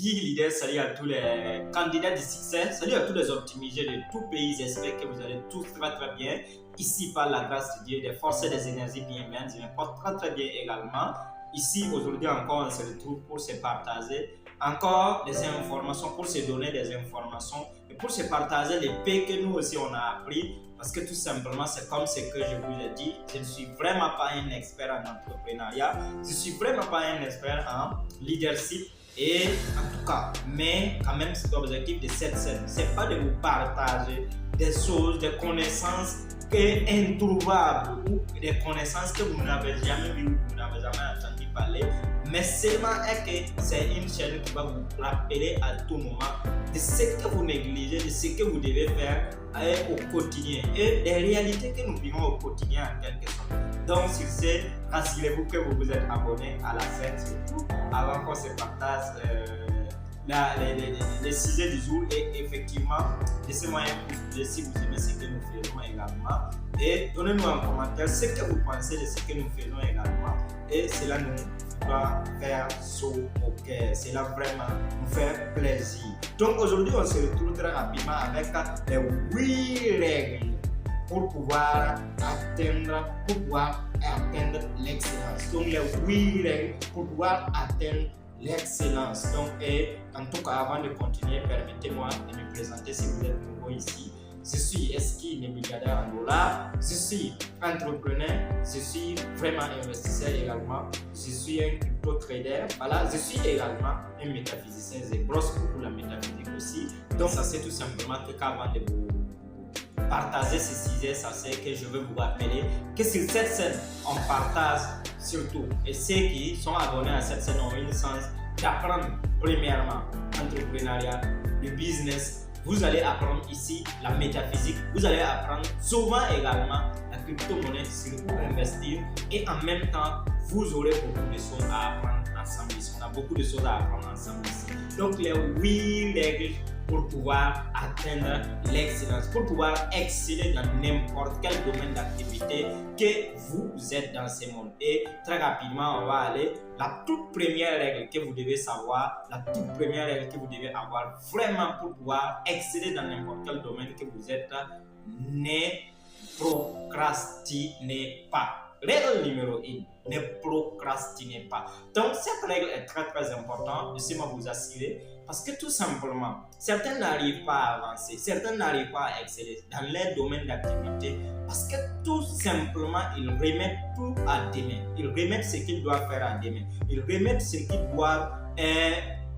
Guy Leader, salut à tous les candidats du succès, salut à tous les optimisés de tout pays. J'espère que vous allez tous très bien. Ici, par la grâce de Dieu, des forces et des énergies bienveillantes, je me porte très bien également. Ici, aujourd'hui encore, on se retrouve pour se partager encore des informations, pour se donner des informations et pour se partager les paix que nous aussi on a appris. Parce que tout simplement, c'est comme ce que je vous ai dit, je ne suis vraiment pas un expert en entrepreneuriat, je ne suis vraiment pas un expert en leadership. Et en tout cas, mais quand même, c'est l'objectif de cette scène, c'est pas de vous partager des choses, des connaissances introuvables ou des connaissances que vous n'avez jamais vues ou que vous n'avez jamais entendu parler, mais seulement que c'est une chaîne qui va vous rappeler à tout moment de ce que vous négligez, de ce que vous devez faire au quotidien et des réalités que nous vivons au quotidien en quelque sorte. Donc sur ce, rassurez-vous que vous vous êtes abonné à la chaîne surtout avant qu'on se partage les sujets du jour et effectivement laissez-moi un pouce bleu si vous aimez ce que nous faisons également et donnez-nous en commentaire ce que vous pensez de ce que nous faisons également et cela nous doit faire chaud au cœur, cela vraiment nous fait plaisir. Donc aujourd'hui on se retrouve très rapidement avec les 8 règles pour pouvoir atteindre l'excellence. Donc les 8 règles pour pouvoir atteindre l'excellence. Donc, et en tout cas, avant de continuer, permettez-moi de me présenter si vous êtes nouveau ici. Je suis Eski, milliardaire en dollars. Je suis entrepreneur. Je suis vraiment investisseur également. Je suis un crypto trader. Voilà, je suis également un métaphysicien. Je brosse beaucoup la métaphysique aussi. Donc, ça c'est tout simplement que qu'avant de vous partager ce sujet, ça c'est que je veux vous rappeler que sur cette scène, on partage surtout et ceux qui sont abonnés à cette scène ont une chance d'apprendre premièrement l'entrepreneuriat, le business. Vous allez apprendre ici la métaphysique, vous allez apprendre souvent également la crypto-monnaie sur où investir et en même temps, vous aurez beaucoup de choses à apprendre ensemble ici. On a beaucoup de choses à apprendre ensemble ici. Donc les 8 règles pour pouvoir atteindre l'excellence, pour pouvoir exceller dans n'importe quel domaine d'activité que vous êtes dans ce monde. Et très rapidement, on va aller. La toute première règle que vous devez savoir, la toute première règle que vous devez avoir vraiment pour pouvoir exceller dans n'importe quel domaine que vous êtes, ne procrastinez pas. Règle numéro 1, ne procrastinez pas. Donc cette règle est très importante, laissez-moi vous assurer, parce que tout simplement, certains n'arrivent pas à avancer, certains n'arrivent pas à exceller dans leur domaine d'activité, parce que tout simplement, ils remettent tout à demain. Ils remettent ce qu'ils doivent faire à demain. Ils remettent ce qu'ils doivent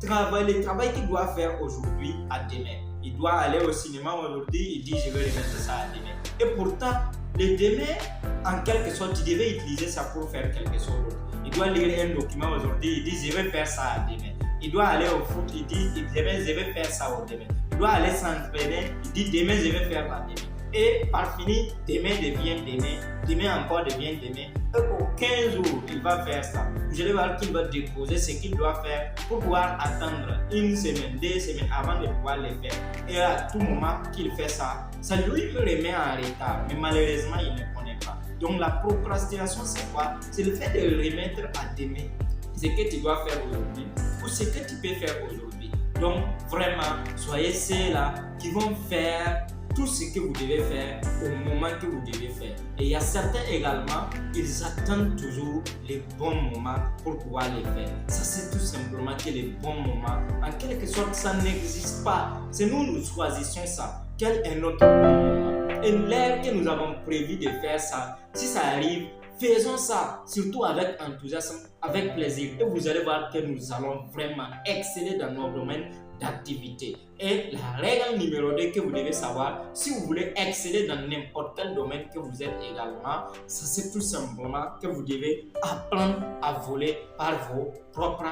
travailler, le travail qu'ils doivent faire aujourd'hui à demain. Il doit aller au cinéma aujourd'hui, il dit je vais remettre ça à demain. Et pourtant, le demain, en quelque sorte, tu devais utiliser ça pour faire quelque chose d'autre. Il doit lire un document aujourd'hui, il dit je vais faire ça à demain. Il doit aller au foot, il dit je vais faire ça au demain. Il doit aller s'entraîner, il dit demain je vais faire ça demain. Et par fini, demain devient demain, demain encore devient demain. Et pour 15 jours, il va faire ça. Je vais voir qu'il va déposer ce qu'il doit faire pour pouvoir attendre une semaine, 2 semaines avant de pouvoir le faire. Et à tout moment qu'il fait ça, ça lui me remet en retard. Mais malheureusement, il ne connaît pas. Donc la procrastination, c'est quoi? C'est le fait de le remettre à demain. Ce que tu dois faire aujourd'hui ou ce que tu peux faire aujourd'hui. Donc vraiment, soyez ceux-là qui vont faire tout ce que vous devez faire au moment que vous devez faire. Et il y a certains également, ils attendent toujours les bons moments pour pouvoir les faire. Ça c'est tout simplement que les bons moments, en quelque sorte, ça n'existe pas. C'est nous choisissons ça. Quel est notre bon moment? Et l'heure que nous avons prévu de faire ça, si ça arrive, faisons ça, surtout avec enthousiasme, avec plaisir. Et vous allez voir que nous allons vraiment exceller dans nos domaines d'activité. Et la règle numéro 2 que vous devez savoir, si vous voulez exceller dans n'importe quel domaine que vous êtes également, ça c'est tout simplement que vous devez apprendre à voler par vos propres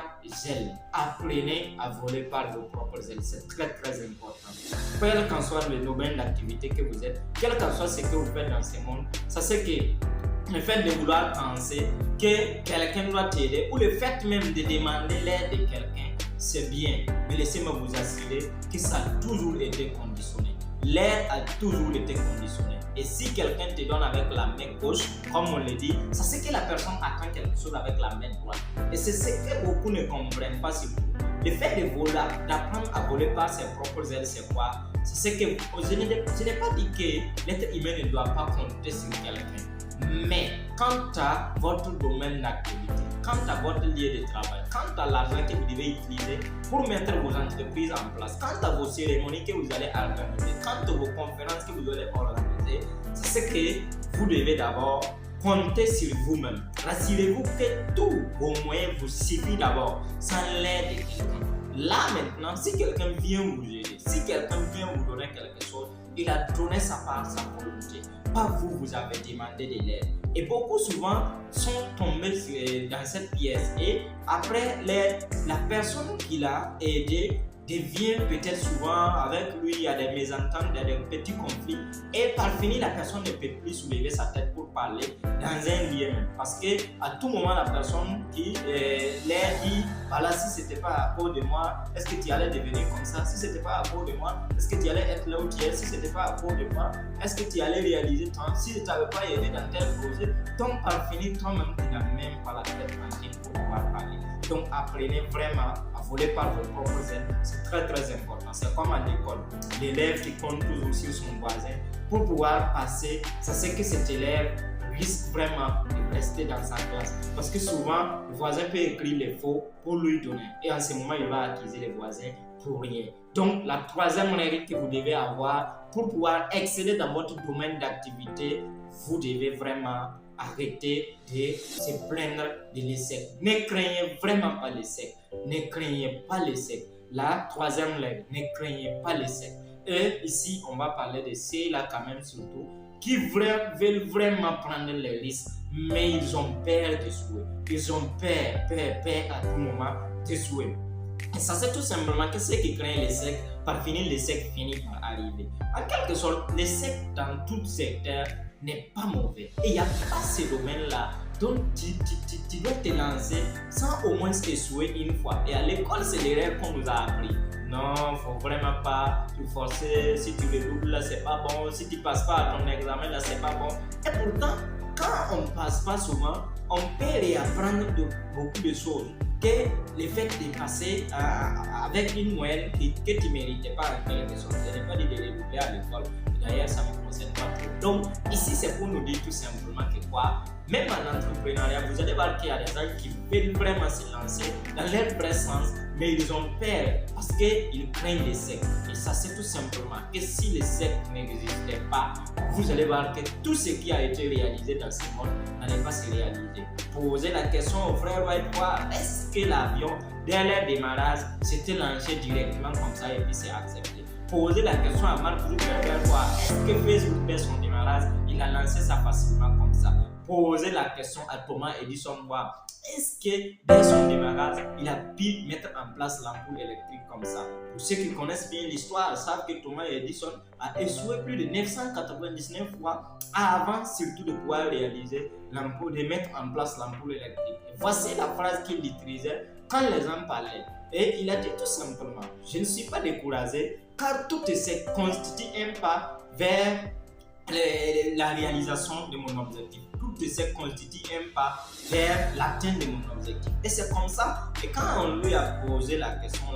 ailes. Apprenez à voler par vos propres ailes. C'est très important. Quel qu'en soit le domaine d'activité que vous êtes, quel qu'en soit ce que vous faites dans ce monde, ça c'est que le fait de vouloir penser que quelqu'un doit t'aider ou le fait même de demander l'aide de quelqu'un, c'est bien, mais laissez-moi vous assurer que ça a toujours été conditionné. L'aide a toujours été conditionnée. Et si quelqu'un te donne avec la main gauche, comme on le dit, ça c'est que la personne attend quelque chose avec la main droite. Et c'est ce que beaucoup ne comprennent pas surtout. Le fait de voler, d'apprendre à voler par ses propres ailes, c'est quoi? C'est que je n'ai pas dit que l'être humain ne doit pas compter sur quelqu'un. Mais quant à votre domaine d'activité, quant à votre lieu de travail, quant à l'argent que vous devez utiliser pour mettre vos entreprises en place, quant à vos cérémonies que vous allez organiser, quant à vos conférences que vous allez organiser, c'est ce que vous devez d'abord compter sur vous-même. Rassurez-vous que tous vos moyens vous suffisent d'abord sans l'aide de quelqu'un. Là maintenant, si quelqu'un vient vous aider, si quelqu'un vient vous donner quelque chose, il a donné sa part, sa volonté. Pas vous, vous avez demandé de l'aide. Et beaucoup souvent sont tombés dans cette pièce. Et après l'aide, la personne qui l'a aidé devient peut-être souvent avec lui, il y a des mésententes, il y a des petits conflits. Et par finir, la personne ne peut plus soulever sa tête pour parler dans un lieu même. Parce que à tout moment, la personne qui l'air dit, voilà, si ce n'était pas à cause de moi, est-ce que tu allais devenir comme ça? Si ce n'était pas à cause de moi, est-ce que tu allais être là où tu es? Si ce n'était pas à cause de moi, est-ce que tu allais réaliser tant? Si je ne t'avais pas aidé dans tel projet, donc par finir, toi-même, tu n'as même pas la tête entière pour pouvoir parler. Donc apprenez vraiment à voler par vos propres ailes. C'est très très important. C'est comme à l'école. L'élève qui compte toujours sur son voisin pour pouvoir passer, ça c'est que cet élève risque vraiment de rester dans sa classe. Parce que souvent, le voisin peut écrire les faux pour lui donner. Et en ce moment, il va accuser les voisins pour rien. Donc la troisième règle que vous devez avoir pour pouvoir exceller dans votre domaine d'activité, vous devez vraiment arrêter de se plaindre de l'échec. Ne craignez vraiment pas l'échec. Ne craignez pas l'échec. La troisième règle, ne craignez pas l'échec. Et ici, on va parler de ceux-là quand même surtout, qui veulent vraiment prendre les risques, mais ils ont peur d'échouer. Ils ont peur à tout moment d'échouer. Et ça, c'est tout simplement que ceux qui craignent l'échec, par finir, l'échec finit par arriver. En quelque sorte, l'échec dans tout secteur n'est pas mauvais. Et il n'y a pas ces domaines-là dont tu dois te lancer sans au moins échouer une fois. Et à l'école, c'est les règles qu'on nous a appris. Non, il ne faut vraiment pas te forcer. Si tu redoubles, là, c'est pas bon. Si tu ne passes pas à ton examen, là, c'est pas bon. Et pourtant, quand on ne passe pas souvent, on peut réapprendre beaucoup de choses. Que le fait de passer avec une moyenne que tu ne méritais pas en quelque sorte. Je n'ai pas dit de redoubler à l'école. D'ailleurs, ça ne me concerne pas trop. Donc, ici, c'est pour nous dire tout simplement que quoi, même en entrepreneuriat, vous allez voir qu'il y a des gens qui veulent vraiment se lancer dans leur vrai sens, mais ils ont peur parce qu'ils craignent l'échec. Et ça, c'est tout simplement que si l'échec n'existait pas, vous allez voir que tout ce qui a été réalisé dans ce monde n'allait pas se réaliser. Posez la question au frère White, est-ce que l'avion, dès le démarrage, s'était lancé directement comme ça et puis c'est accepté? Posez la question à Mark Zuckerberg, est-ce que Facebook, dès son démarrage, il a lancé ça facilement comme ça? Posez la question à Thomas Edison, est-ce que dès son démarrage, il a pu mettre en place l'ampoule électrique comme ça? Pour ceux qui connaissent bien l'histoire, savent que Thomas Edison a échoué plus de 999 fois avant surtout de pouvoir réaliser l'ampoule, de mettre en place l'ampoule électrique. Et voici la phrase qu'il utilisait quand les gens parlaient. Et il a dit tout simplement, je ne suis pas découragé car tout essai constitue un pas vers la réalisation de mon objectif. Tout essai constitue un pas vers l'atteinte de mon objectif. Et c'est comme ça. Et quand on lui a posé la question,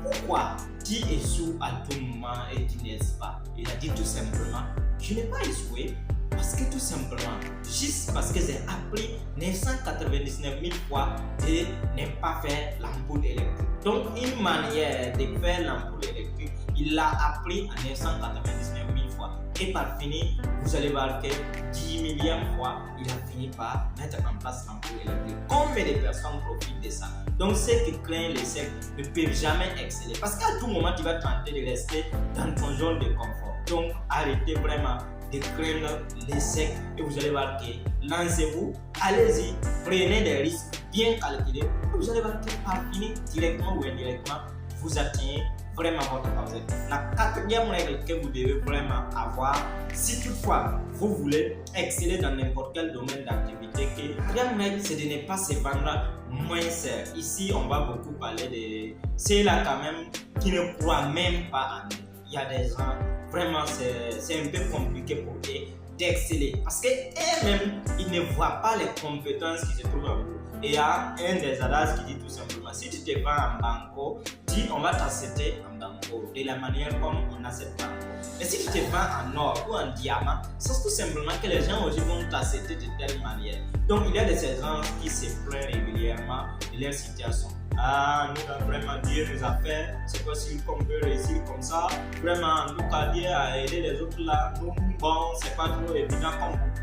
pourquoi tu échoues à tout moment et tu n'essaies pas? Il a dit tout simplement, je n'ai pas échoué parce que tout simplement, juste parce que j'ai appris 999 000 fois de ne pas faire l'ampoule électrique. Donc une manière de faire l'ampoule électrique, il l'a appris à 999 000 fois. Et par finir, vous allez voir que 10 millième fois, il a fini par mettre en place l'ampoule électrique. Combien de personnes profitent de ça? Donc ceux qui craignent l'échec ne peuvent jamais exceller. Parce qu'à tout moment, tu vas tenter de rester dans ton zone de confort. Donc arrêtez vraiment de craindre l'échec et vous allez voir que lancez-vous, allez-y, prenez des risques bien calculés et vous allez voir que par finir, directement ou indirectement, vous atteignez vraiment votre objectif. La quatrième règle que vous devez vraiment avoir, si toutefois vous voulez exceller dans n'importe quel domaine d'activité, la quatrième règle, c'est de ne pas se vendre moins cher. Ici, on va beaucoup parler de ceux-là quand même qui ne croient même pas en eux. Il y a des gens, vraiment, c'est un peu compliqué pour eux d'exceller. Parce qu'elles-mêmes, ils ne voient pas les compétences qui se trouvent en vous. Et il y a un des adages qui dit tout simplement, si tu te vends en banco, dis on va t'accepter en banco, de la manière comme on accepte banco. Mais si tu te vends en or ou en diamant, c'est tout simplement que les gens aussi vont t'accepter de telle manière. Donc il y a de ces gens qui se plaignent régulièrement de leur situation. Ah, nous, vraiment, Dieu nous a fait, c'est possible qu'on peut réussir comme ça. Vraiment, nous, Dieu a aidé les autres là. Nous, bon, c'est pas trop évident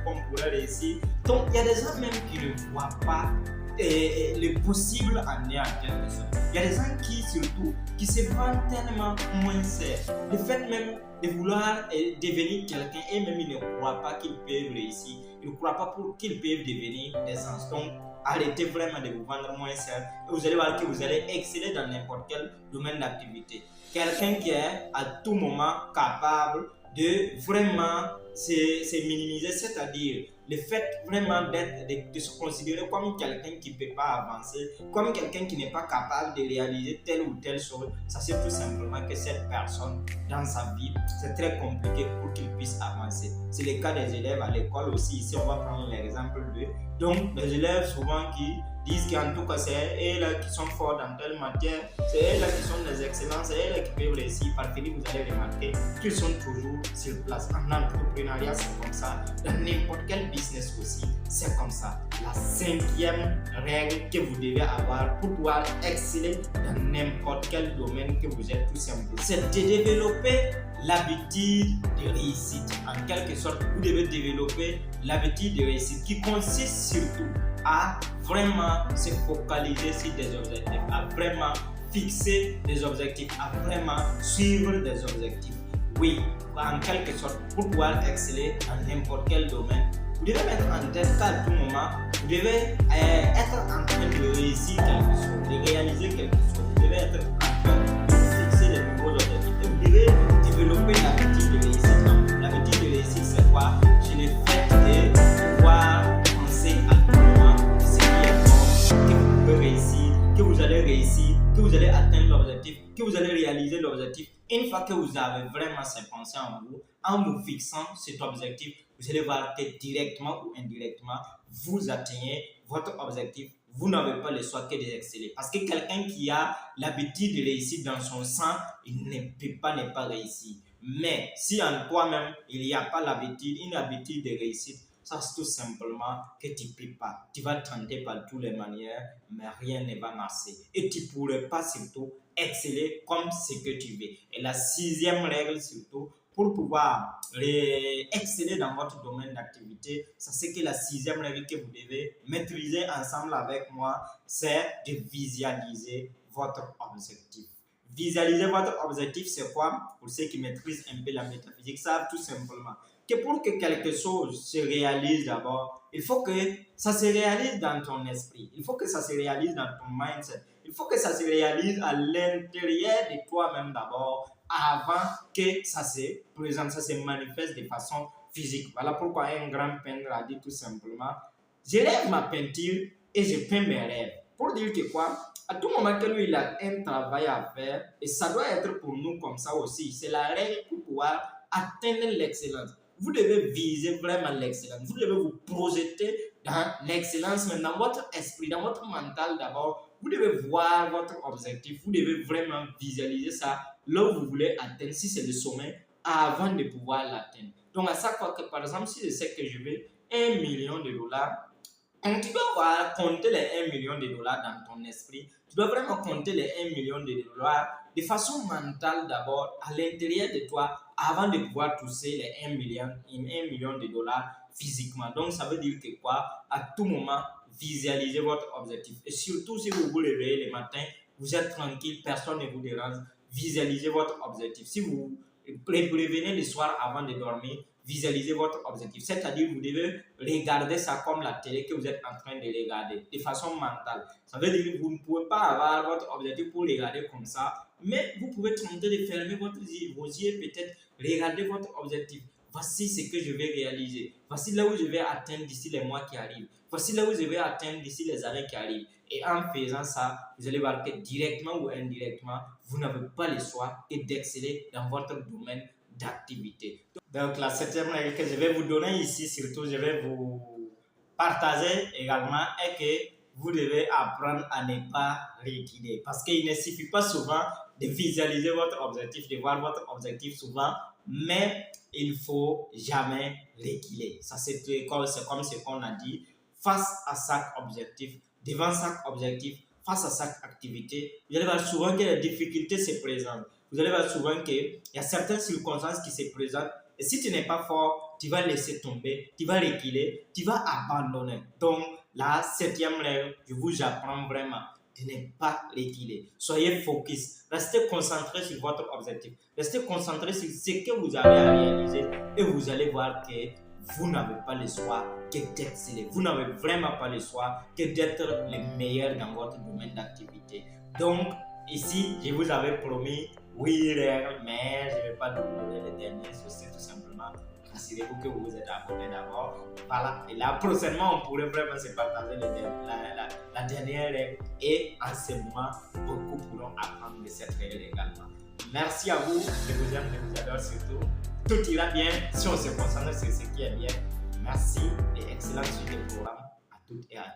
qu'on pourrait réussir. Donc, il y a des gens même qui ne voient pas le possible en est en quelque sorte. Il y a des gens qui, surtout, qui se vendent tellement moins cher. Le fait même de vouloir devenir quelqu'un, et même ils ne croient pas qu'ils peuvent réussir. Ils ne croient pas qu'ils peuvent devenir des sens. Donc, arrêtez vraiment de vous vendre moins cher et vous allez voir que vous allez exceller dans n'importe quel domaine d'activité. Quelqu'un qui est à tout moment capable de vraiment se minimiser, c'est-à-dire le fait vraiment de se considérer comme quelqu'un qui ne peut pas avancer, comme quelqu'un qui n'est pas capable de réaliser telle ou telle chose, ça c'est tout simplement que cette personne, dans sa vie, c'est très compliqué pour qu'il puisse avancer. C'est le cas des élèves à l'école aussi. Ici, on va prendre l'exemple de... Donc, les élèves souvent qui disent qu'en tout cas, c'est eux-là qui sont forts dans telle matière, c'est eux-là qui sont des excellents, c'est eux-là qui peuvent réussir. Par fini, vous allez remarquer qu'ils sont toujours sur place. En entrepreneuriat, c'est comme ça. Dans n'importe quel business aussi, c'est comme ça. La cinquième règle que vous devez avoir pour pouvoir exceller dans n'importe quel domaine que vous êtes tout simplement, c'est de développer l'habitude de réussite. En quelque sorte, vous devez développer l'habitude de réussite qui consiste surtout à vraiment se focaliser sur des objectifs, à vraiment fixer des objectifs, à vraiment suivre des objectifs. Oui, en quelque sorte, pour pouvoir exceller dans n'importe quel domaine, vous devez mettre en tête qu'à tout moment, vous devez être en train de réussir quelque chose, de réaliser quelque chose. Vous devez être en train de fixer de nouveaux objectifs. Et vous devez développer l'habitude de réussite. L'habitude de réussite, c'est quoi? C'est le fait de pouvoir penser à tout moment ce qui est bon, que vous pouvez réussir, que vous allez réussir, que vous allez atteindre l'objectif, que vous allez réaliser l'objectif. Une fois que vous avez vraiment ces pensées en vous fixant cet objectif, vous allez voir que directement ou indirectement, vous atteignez votre objectif. Vous n'avez pas le choix que d'exceller. Parce que quelqu'un qui a l'habitude de réussir dans son sang, il ne peut pas ne pas réussir. Mais si en toi-même, il n'y a pas une habitude de réussir, ça c'est tout simplement que tu ne peux pas. Tu vas tenter par toutes les manières, mais rien ne va marcher. Et tu ne pourrais pas surtout exceller comme ce que tu veux. Et la sixième règle surtout, pour pouvoir exceller dans votre domaine d'activité, ça c'est que la sixième règle que vous devez maîtriser ensemble avec moi, c'est de visualiser votre objectif. Visualiser votre objectif, c'est quoi? Pour ceux qui maîtrisent un peu la métaphysique, savent tout simplement que pour que quelque chose se réalise d'abord, il faut que ça se réalise dans ton esprit, il faut que ça se réalise dans ton mindset, il faut que ça se réalise à l'intérieur de toi-même d'abord, avant que ça se présente, ça se manifeste de façon physique. Voilà pourquoi un grand peintre a dit tout simplement, je rêve ma peinture et je peins mes rêves. Pour dire que quoi? À tout moment que lui, il a un travail à faire, et ça doit être pour nous comme ça aussi. C'est la règle pour pouvoir atteindre l'excellence. Vous devez viser vraiment l'excellence. Vous devez vous projeter dans l'excellence, mais dans votre esprit, dans votre mental d'abord. Vous devez voir votre objectif. Vous devez vraiment visualiser ça là où vous voulez atteindre, si c'est le sommet, avant de pouvoir l'atteindre. Donc, à chaque fois que, par exemple, si je sais que je veux 1 million de dollars, donc, tu dois compter les 1 million de dollars dans ton esprit. Tu dois vraiment compter les 1 million de dollars de façon mentale d'abord, à l'intérieur de toi, avant de pouvoir toucher les 1 million de dollars physiquement. Donc, ça veut dire que quoi? À tout moment, visualisez votre objectif. Et surtout, si vous vous réveillez le matin, vous êtes tranquille, personne ne vous dérange. Visualisez votre objectif. Si vous prévenez le soir avant de dormir, visualisez votre objectif. C'est-à-dire, vous devez regarder ça comme la télé que vous êtes en train de regarder, de façon mentale. Ça veut dire que vous ne pouvez pas avoir votre objectif pour regarder comme ça, mais vous pouvez tenter de fermer vos yeux, peut-être regarder votre objectif. Voici ce que je vais réaliser. Voici là où je vais atteindre d'ici les mois qui arrivent. Voici là où je vais atteindre d'ici les années qui arrivent. Et en faisant ça, vous allez voir que directement ou indirectement, vous n'avez pas le choix que d'exceller dans votre domaine d'activité. Donc la septième règle que je vais vous donner ici, surtout je vais vous partager également, est que vous devez apprendre à ne pas reculer. Parce qu'il ne suffit pas souvent de visualiser votre objectif, de voir votre objectif souvent, mais il ne faut jamais reculer. Ça, c'est comme ce qu'on a dit. Face à chaque objectif, devant chaque objectif, face à chaque activité, vous allez voir souvent que les difficultés se présentent. Vous allez voir souvent qu'il y a certaines circonstances qui se présentent. Et si tu n'es pas fort, tu vas laisser tomber, tu vas reculer, tu vas abandonner. Donc, la septième règle, je vous apprends vraiment de ne pas reculer. Soyez focus. Restez concentré sur votre objectif. Restez concentré sur ce que vous avez à réaliser et vous allez voir que vous n'avez pas le choix que d'exceller. Vous n'avez vraiment pas le choix que d'être le meilleur dans votre domaine d'activité. Donc, ici, je vous avais promis 8 règles, mais je ne vais pas vous donner les derniers. C'est tout simplement assurez-vous que vous vous êtes abonné d'abord. Voilà. Et là, prochainement, on pourrait vraiment se partager la dernière règle. Et en ce moment, beaucoup pourront apprendre de cette règle également. Merci à vous. Je vous aime, je vous adore surtout. Tout ira bien si on se concentre sur ce qui est bien. Merci et excellente suite de programme à toutes et à tous.